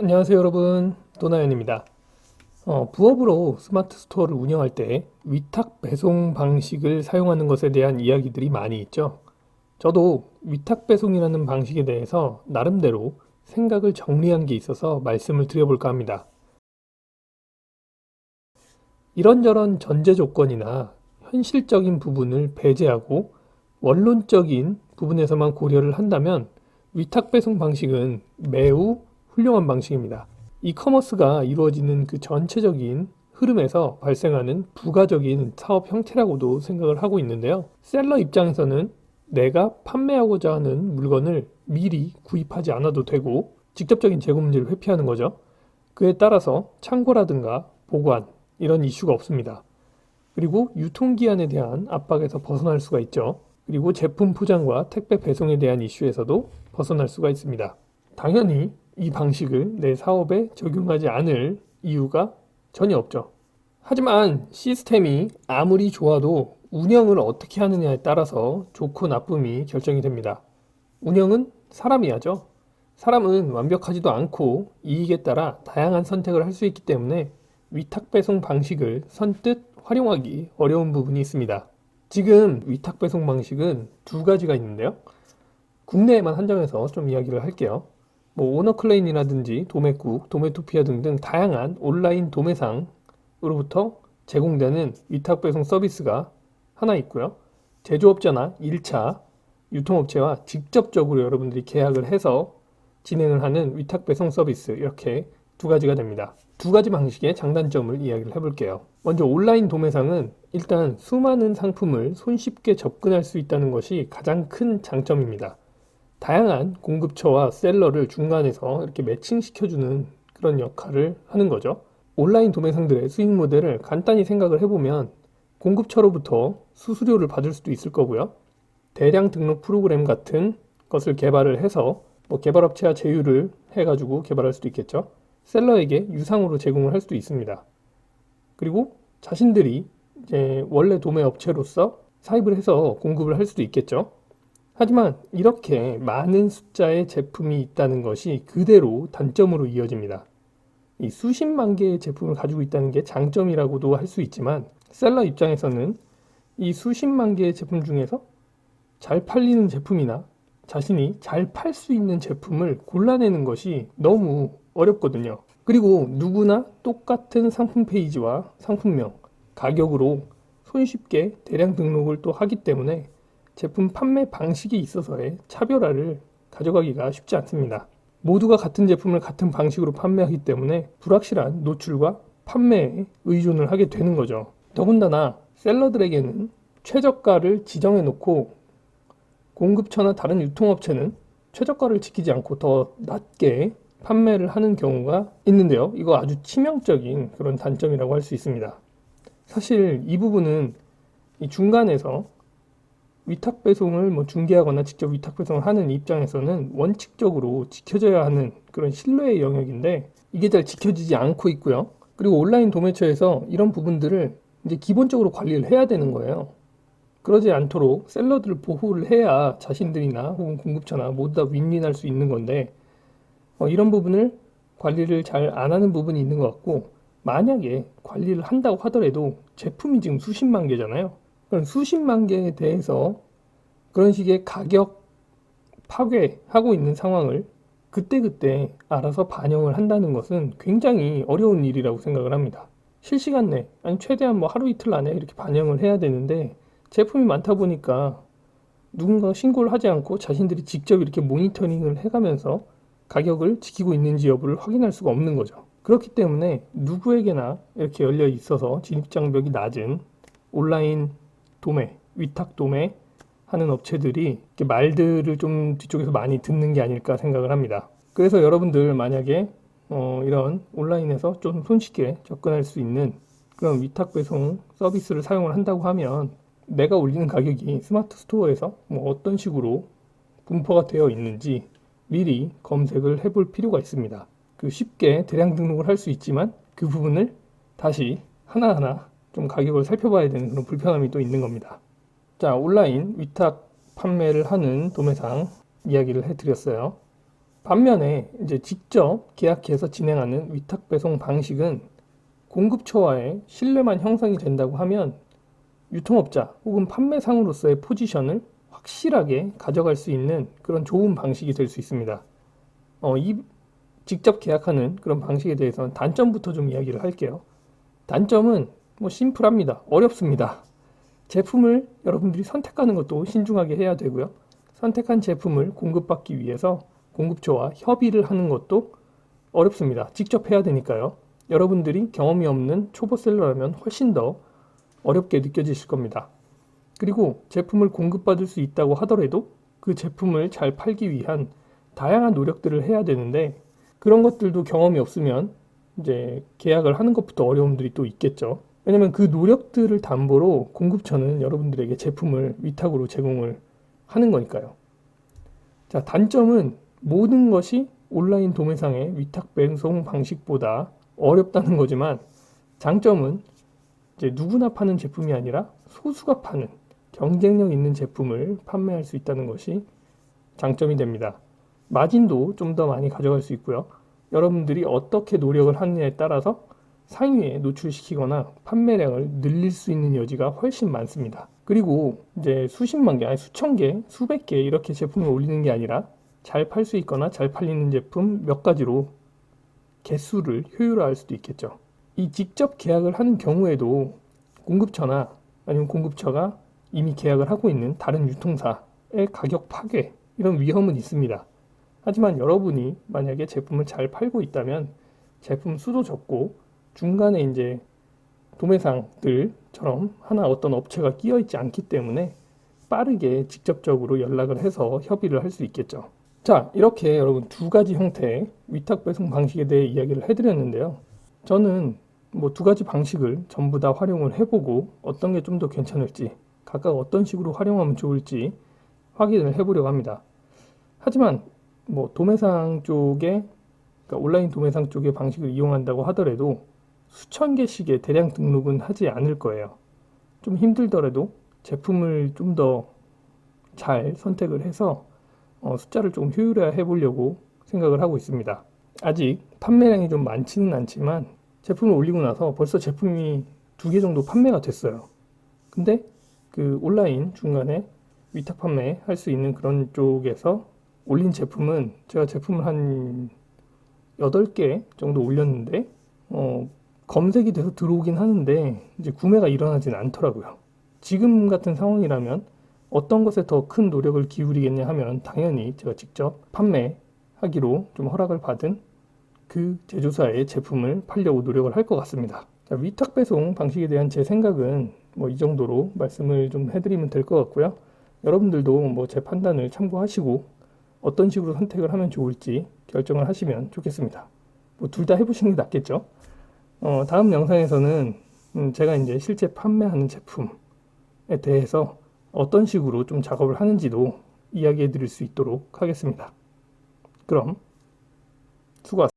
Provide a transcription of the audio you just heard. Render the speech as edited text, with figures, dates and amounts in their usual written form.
안녕하세요 여러분, 도나연입니다. 부업으로 스마트 스토어를 운영할 때 위탁 배송 방식을 사용하는 것에 대한 이야기들이 많이 있죠. 저도 위탁 배송이라는 방식에 대해서 나름대로 생각을 정리한 게 있어서 말씀을 드려볼까 합니다. 이런저런 전제 조건이나 현실적인 부분을 배제하고 원론적인 부분에서만 고려를 한다면 위탁 배송 방식은 매우 훌륭한 방식입니다. 이커머스가 이루어지는 그 전체적인 흐름에서 발생하는 부가적인 사업 형태라고도 생각을 하고 있는데요. 셀러 입장에서는 내가 판매하고자 하는 물건을 미리 구입하지 않아도 되고 직접적인 재고 문제를 회피하는 거죠. 그에 따라서 창고라든가 보관 이런 이슈가 없습니다. 그리고 유통기한에 대한 압박에서 벗어날 수가 있죠. 그리고 제품 포장과 택배 배송에 대한 이슈에서도 벗어날 수가 있습니다. 당연히 이 방식을 내 사업에 적용하지 않을 이유가 전혀 없죠. 하지만 시스템이 아무리 좋아도 운영을 어떻게 하느냐에 따라서 좋고 나쁨이 결정이 됩니다. 운영은 사람이 하죠. 사람은 완벽하지도 않고 이익에 따라 다양한 선택을 할 수 있기 때문에 위탁 배송 방식을 선뜻 활용하기 어려운 부분이 있습니다. 지금 위탁 배송 방식은 두 가지가 있는데요. 국내에만 한정해서 좀 이야기를 할게요. 오너클레인이라든지 도매국, 도매토피아 등등 다양한 온라인 도매상으로부터 제공되는 위탁 배송 서비스가 하나 있고요. 제조업자나 1차 유통업체와 직접적으로 여러분들이 계약을 해서 진행을 하는 위탁 배송 서비스, 이렇게 두 가지가 됩니다. 두 가지 방식의 장단점을 이야기를 해볼게요. 먼저 온라인 도매상은 일단 수많은 상품을 손쉽게 접근할 수 있다는 것이 가장 큰 장점입니다. 다양한 공급처와 셀러를 중간에서 이렇게 매칭시켜주는 그런 역할을 하는 거죠. 온라인 도매상들의 수익 모델을 간단히 생각을 해보면 공급처로부터 수수료를 받을 수도 있을 거고요. 대량 등록 프로그램 같은 것을 개발을 해서 개발업체와 제휴를 해가지고 개발할 수도 있겠죠. 셀러에게 유상으로 제공을 할 수도 있습니다. 그리고 자신들이 이제 원래 도매 업체로서 사입을 해서 공급을 할 수도 있겠죠. 하지만 이렇게 많은 숫자의 제품이 있다는 것이 그대로 단점으로 이어집니다. 이 수십만 개의 제품을 가지고 있다는 게 장점이라고도 할 수 있지만 셀러 입장에서는 이 수십만 개의 제품 중에서 잘 팔리는 제품이나 자신이 잘 팔 수 있는 제품을 골라내는 것이 너무 어렵거든요. 그리고 누구나 똑같은 상품 페이지와 상품명, 가격으로 손쉽게 대량 등록을 또 하기 때문에 제품 판매 방식에 있어서의 차별화를 가져가기가 쉽지 않습니다. 모두가 같은 제품을 같은 방식으로 판매하기 때문에 불확실한 노출과 판매에 의존을 하게 되는 거죠. 더군다나 셀러들에게는 최저가를 지정해 놓고 공급처나 다른 유통업체는 최저가를 지키지 않고 더 낮게 판매를 하는 경우가 있는데요. 이거 아주 치명적인 그런 단점이라고 할 수 있습니다. 사실 이 부분은 이 중간에서 위탁 배송을 중개하거나 직접 위탁 배송을 하는 입장에서는 원칙적으로 지켜져야 하는 그런 신뢰의 영역인데 이게 잘 지켜지지 않고 있고요. 그리고 온라인 도매처에서 이런 부분들을 이제 기본적으로 관리를 해야 되는 거예요. 그러지 않도록 셀러들을 보호를 해야 자신들이나 혹은 공급처나 모두 다 윈윈할 수 있는 건데 이런 부분을 관리를 잘 안 하는 부분이 있는 것 같고, 만약에 관리를 한다고 하더라도 제품이 지금 수십만 개잖아요. 그럼 수십만 개에 대해서 그런 식의 가격 파괴하고 있는 상황을 그때그때 알아서 반영을 한다는 것은 굉장히 어려운 일이라고 생각을 합니다. 실시간 내, 아니 최대한 하루 이틀 안에 이렇게 반영을 해야 되는데 제품이 많다 보니까 누군가가 신고를 하지 않고 자신들이 직접 이렇게 모니터링을 해가면서 가격을 지키고 있는지 여부를 확인할 수가 없는 거죠. 그렇기 때문에 누구에게나 이렇게 열려 있어서 진입장벽이 낮은 온라인 도매, 위탁 도매 하는 업체들이 이렇게 말들을 좀 뒤쪽에서 많이 듣는 게 아닐까 생각을 합니다. 그래서 여러분들 만약에 이런 온라인에서 좀 손쉽게 접근할 수 있는 그런 위탁 배송 서비스를 사용을 한다고 하면 내가 올리는 가격이 스마트 스토어에서 어떤 식으로 분포가 되어 있는지 미리 검색을 해볼 필요가 있습니다. 쉽게 대량 등록을 할 수 있지만 그 부분을 다시 하나하나 좀 가격을 살펴봐야 되는 그런 불편함이 또 있는 겁니다. 자, 온라인 위탁 판매를 하는 도매상 이야기를 해드렸어요. 반면에 이제 직접 계약해서 진행하는 위탁 배송 방식은 공급처와의 신뢰만 형성이 된다고 하면 유통업자 혹은 판매상으로서의 포지션을 확실하게 가져갈 수 있는 그런 좋은 방식이 될 수 있습니다. 이 직접 계약하는 그런 방식에 대해서는 단점부터 좀 이야기를 할게요. 단점은 뭐 심플합니다. 어렵습니다. 제품을 여러분들이 선택하는 것도 신중하게 해야 되고요. 선택한 제품을 공급받기 위해서 공급처와 협의를 하는 것도 어렵습니다. 직접 해야 되니까요. 여러분들이 경험이 없는 초보셀러라면 훨씬 더 어렵게 느껴지실 겁니다. 그리고 제품을 공급받을 수 있다고 하더라도 그 제품을 잘 팔기 위한 다양한 노력들을 해야 되는데 그런 것들도 경험이 없으면 이제 계약을 하는 것부터 어려움들이 또 있겠죠. 왜냐면 그 노력들을 담보로 공급처는 여러분들에게 제품을 위탁으로 제공을 하는 거니까요. 자, 단점은 모든 것이 온라인 도매상의 위탁 배송 방식보다 어렵다는 거지만 장점은 이제 누구나 파는 제품이 아니라 소수가 파는 경쟁력 있는 제품을 판매할 수 있다는 것이 장점이 됩니다. 마진도 좀 더 많이 가져갈 수 있고요. 여러분들이 어떻게 노력을 하느냐에 따라서 상위에 노출시키거나 판매량을 늘릴 수 있는 여지가 훨씬 많습니다. 그리고 이제 수십만 개, 아니 수천 개, 수백 개 이렇게 제품을 올리는 게 아니라 잘 팔 수 있거나 잘 팔리는 제품 몇 가지로 개수를 효율화할 수도 있겠죠. 이 직접 계약을 하는 경우에도 공급처나 아니면 공급처가 이미 계약을 하고 있는 다른 유통사의 가격 파괴 이런 위험은 있습니다. 하지만 여러분이 만약에 제품을 잘 팔고 있다면 제품 수도 적고 중간에 이제 도매상들처럼 하나 어떤 업체가 끼어 있지 않기 때문에 빠르게 직접적으로 연락을 해서 협의를 할 수 있겠죠. 자, 이렇게 여러분 두 가지 형태의 위탁 배송 방식에 대해 이야기를 해드렸는데요. 저는 뭐 두 가지 방식을 전부 다 활용을 해보고 어떤 게 좀 더 괜찮을지 각각 어떤 식으로 활용하면 좋을지 확인을 해보려고 합니다. 하지만 뭐 도매상 쪽에 그러니까 온라인 도매상 쪽의 방식을 이용한다고 하더라도 수천 개씩의 대량 등록은 하지 않을 거예요. 좀 힘들더라도 제품을 좀 더 잘 선택을 해서 숫자를 조금 효율화해 보려고 생각을 하고 있습니다. 아직 판매량이 좀 많지는 않지만 제품을 올리고 나서 벌써 제품이 2개 정도 판매가 됐어요. 근데 그 온라인 중간에 위탁 판매 할 수 있는 그런 쪽에서 올린 제품은 제가 제품을 한 8개 정도 올렸는데 검색이 돼서 들어오긴 하는데 이제 구매가 일어나진 않더라고요. 지금 같은 상황이라면 어떤 것에 더 큰 노력을 기울이겠냐 하면 당연히 제가 직접 판매하기로 좀 허락을 받은 그 제조사의 제품을 팔려고 노력을 할 것 같습니다. 자, 위탁 배송 방식에 대한 제 생각은 뭐 이 정도로 말씀을 좀 해드리면 될 것 같고요. 여러분들도 뭐 제 판단을 참고하시고 어떤 식으로 선택을 하면 좋을지 결정을 하시면 좋겠습니다. 뭐 둘 다 해보시는 게 낫겠죠. 다음 영상에서는 제가 이제 실제 판매하는 제품에 대해서 어떤 식으로 좀 작업을 하는지도 이야기해 드릴 수 있도록 하겠습니다. 그럼 수고하셨습니다.